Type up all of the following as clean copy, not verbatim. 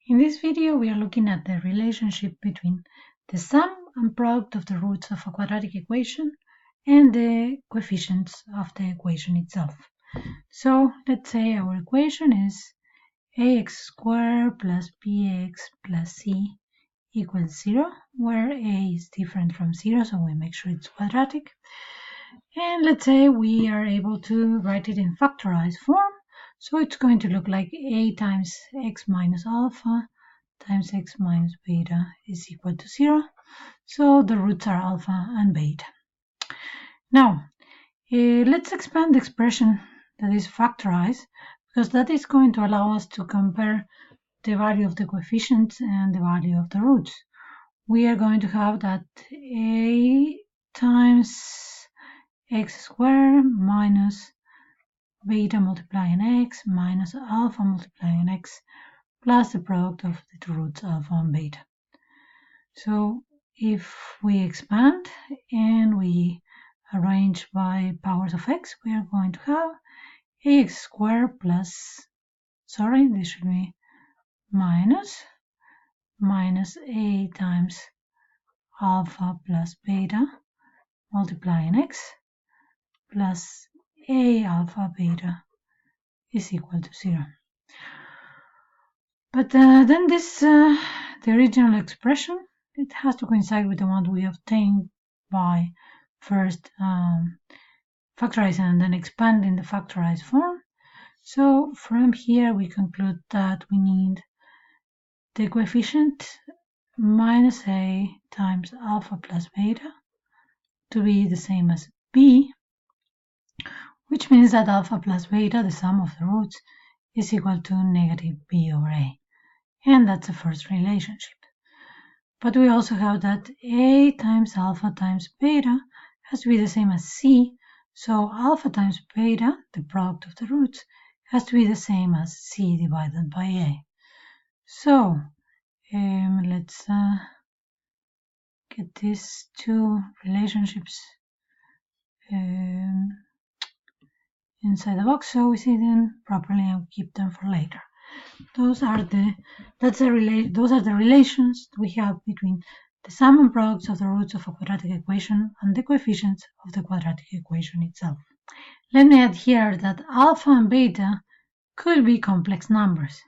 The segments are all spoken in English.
In this video, we are looking at the relationship between the sum and product of the roots of a quadratic equation and the coefficients of the equation itself. So let's say our equation is ax squared plus bx plus c equals 0, where a is different from 0, so we make sure it's quadratic. And let's say we are able to write it in factorized form. So it's going to look like a times x minus alpha times x minus beta is equal to 0. So the roots are alpha and beta. Now, let's expand the expression that is factorized, because that is going to allow us to compare the value of the coefficients and the value of the roots. We are going to have that a times x squared minus beta multiplying x minus alpha multiplying x plus the product of the two roots alpha and beta. So if we expand and we arrange by powers of x, we are going to have ax squared plus, this should be minus a times alpha plus beta multiplying x plus a alpha beta is equal to 0. But then this, the original expression, it has to coincide with the one we obtained by first factorizing and then expanding the factorized form. So from here we conclude that we need the coefficient minus a times alpha plus beta to be the same as b, which means that alpha plus beta, the sum of the roots, is equal to negative b over a. And that's the first relationship. But we also have that a times alpha times beta has to be the same as c, so alpha times beta, the product of the roots, has to be the same as c divided by a. So let's get these two relationships inside the box so we see them properly and keep them for later. Those are the relations we have between the sum and products of the roots of a quadratic equation and the coefficients of the quadratic equation itself. Let me add here that alpha and beta could be complex numbers.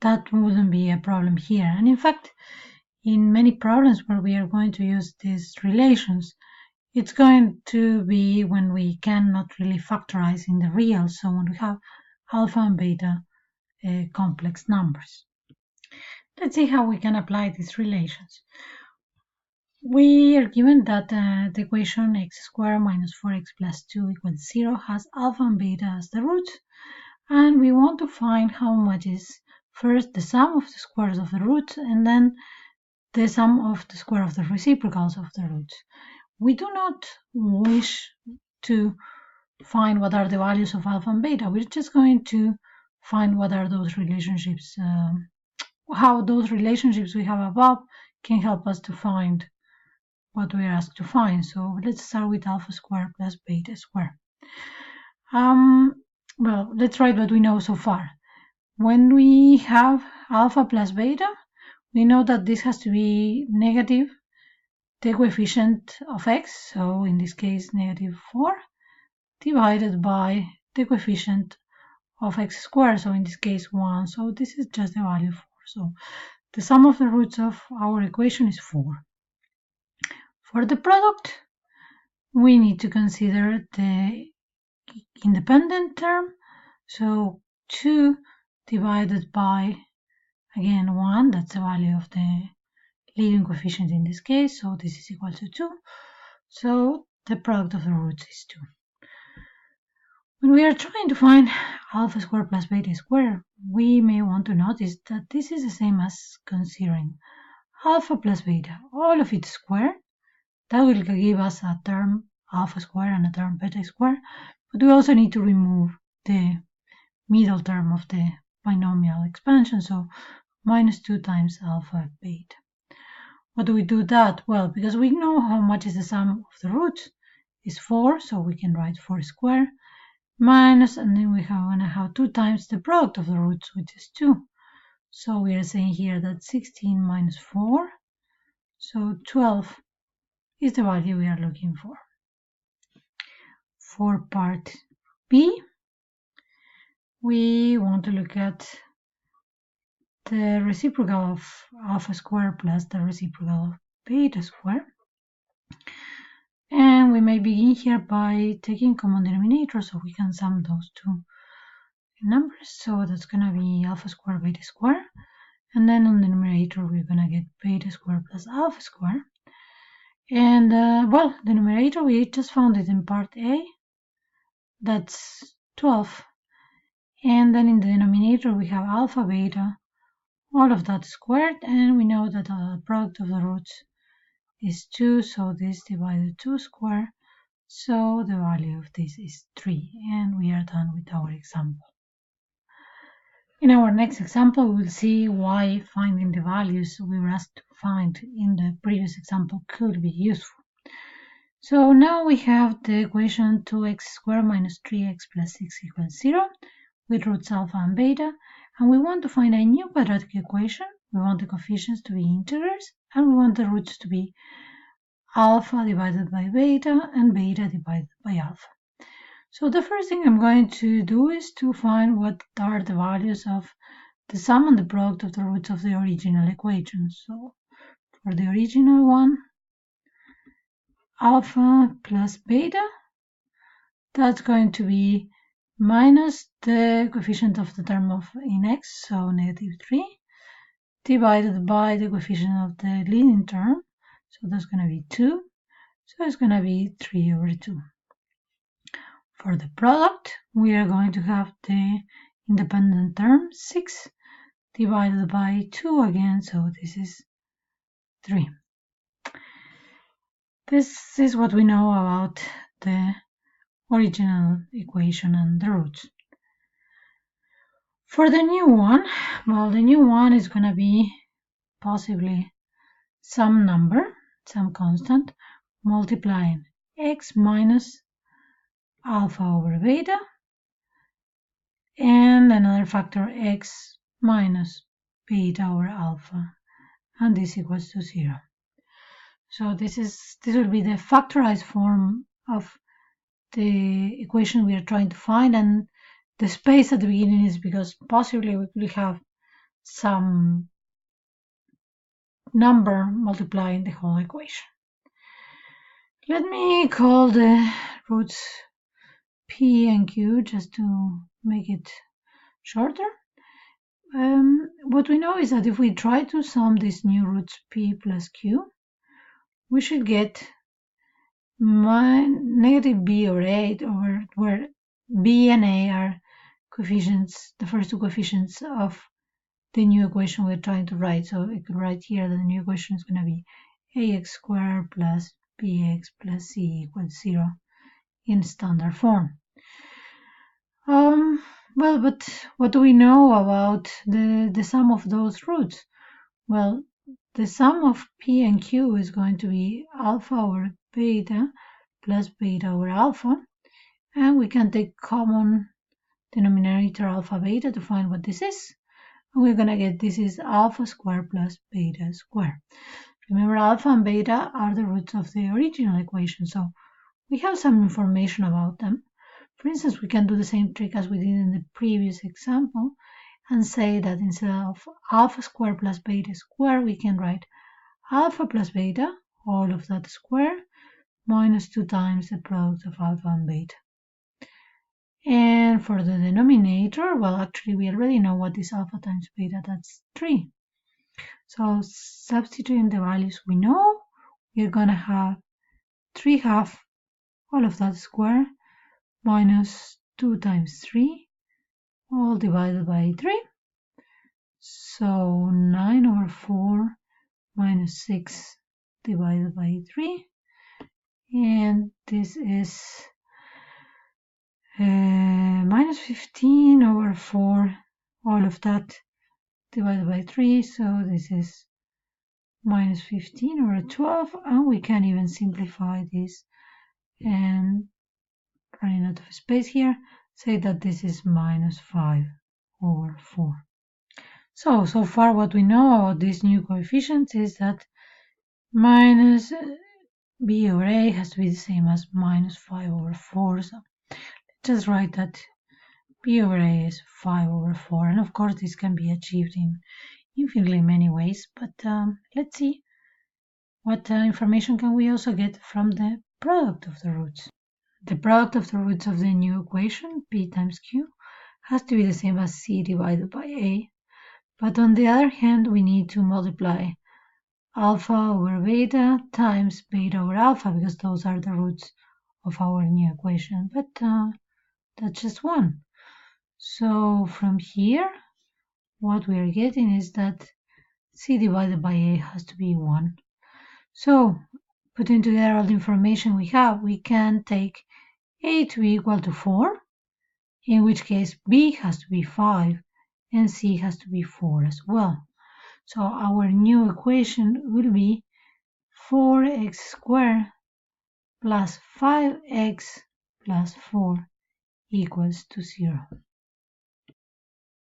That wouldn't be a problem here. And in fact, in many problems where we are going to use these relations, it's going to be when we cannot really factorize in the real, so when we have alpha and beta complex numbers. Let's see how we can apply these relations. We are given that the equation x squared minus 4x plus 2 equals 0 has alpha and beta as the roots, and we want to find how much is first the sum of the squares of the roots and then the sum of the square of the reciprocals of the roots. We do not wish to find what are the values of alpha and beta. We're just going to find what are those relationships, how those relationships we have above can help us to find what we are asked to find. So let's start with alpha squared plus beta squared. Well, let's write what we know so far. When we have alpha plus beta, we know that this has to be negative the coefficient of x, so in this case negative 4, divided by the coefficient of x squared, so in this case 1, so this is just the value 4. So the sum of the roots of our equation is 4. For the product, we need to consider the independent term, so 2 divided by, again, 1, that's the value of the leading coefficient in this case, so this is equal to 2. So the product of the roots is 2. When we are trying to find alpha squared plus beta squared, we may want to notice that this is the same as considering alpha plus beta, all of it squared. That will give us a term alpha squared and a term beta squared, but we also need to remove the middle term of the binomial expansion, so minus 2 times alpha beta. What do we do that? Well, because we know how much is the sum of the roots is 4, so we can write 4 squared minus, and then we are going to have 2 times the product of the roots, which is 2. So we are saying here that 16 minus 4, so 12 is the value we are looking for. For part B, we want to look at the reciprocal of alpha squared plus the reciprocal of beta squared. And we may begin here by taking common denominator, so we can sum those two numbers. So that's going to be alpha squared beta squared. And then on the numerator, we're going to get beta squared plus alpha squared. And, well, the numerator, we just found it in part A. That's 12. And then in the denominator, we have alpha, beta, all of that squared. And we know that the product of the roots is 2, so this divided 2 squared. So the value of this is 3. And we are done with our example. In our next example, we'll see why finding the values we were asked to find in the previous example could be useful. So now we have the equation 2x squared minus 3x plus 6 equals 0 with roots alpha and beta, and we want to find a new quadratic equation. We want the coefficients to be integers, and we want the roots to be alpha divided by beta and beta divided by alpha. So the first thing I'm going to do is to find what are the values of the sum and the product of the roots of the original equation. So for the original one, alpha plus beta, that's going to be minus the coefficient of the term of in x, so negative 3, divided by the coefficient of the leading term, so that's going to be 2, so it's going to be 3 over 2. For the product, we are going to have the independent term 6 divided by 2 again, so this is 3. This is what we know about the original equation and the roots. For the new one, well, the new one is going to be possibly some number, some constant, multiplying x minus alpha over beta, and another factor x minus beta over alpha, and this equals to 0. So this will be the factorized form of the equation we are trying to find, and the space at the beginning is because possibly we could have some number multiplying the whole equation. Let me call the roots p and q just to make it shorter. What we know is that if we try to sum these new roots p plus q, we should get negative b over 8 over where b and a are coefficients, the first two coefficients of the new equation we're trying to write. So I could write here that the new equation is going to be ax squared plus bx plus c equals 0 in standard form. Well, but what do we know about the sum of those roots? Well, the sum of p and q is going to be alpha over beta plus beta over alpha, and we can take common denominator alpha beta to find what this is. And we're going to get this is alpha squared plus beta squared. Remember, alpha and beta are the roots of the original equation, so we have some information about them. For instance, we can do the same trick as we did in the previous example and say that instead of alpha squared plus beta squared, we can write alpha plus beta, all of that square, minus 2 times the product of alpha and beta. And for the denominator, well, actually, we already know what is alpha times beta, that's 3. So substituting the values we know, we're going to have 3 half, all of that square, minus 2 times 3, all divided by 3. So 9 over 4 minus 6 divided by 3. And this is minus 15 over 4, all of that divided by 3. So this is minus 15 over 12. And we can even simplify this and running out of space here, say that this is minus 5 over 4. So far what we know about these new coefficients is that minus b over a has to be the same as minus 5 over 4. So just write that b over a is 5 over 4. And of course this can be achieved in infinitely many ways, but let's see what information can we also get from the product of the roots. The product of the roots of the new equation, p times q, has to be the same as c divided by a. But on the other hand, we need to multiply alpha over beta times beta over alpha, because those are the roots of our new equation. But that's just one. So from here, what we are getting is that c divided by a has to be 1. So putting together all the information we have, we can take a to be equal to 4, in which case b has to be 5 and c has to be 4 as well. So our new equation will be 4x squared plus 5x plus 4 equals to 0.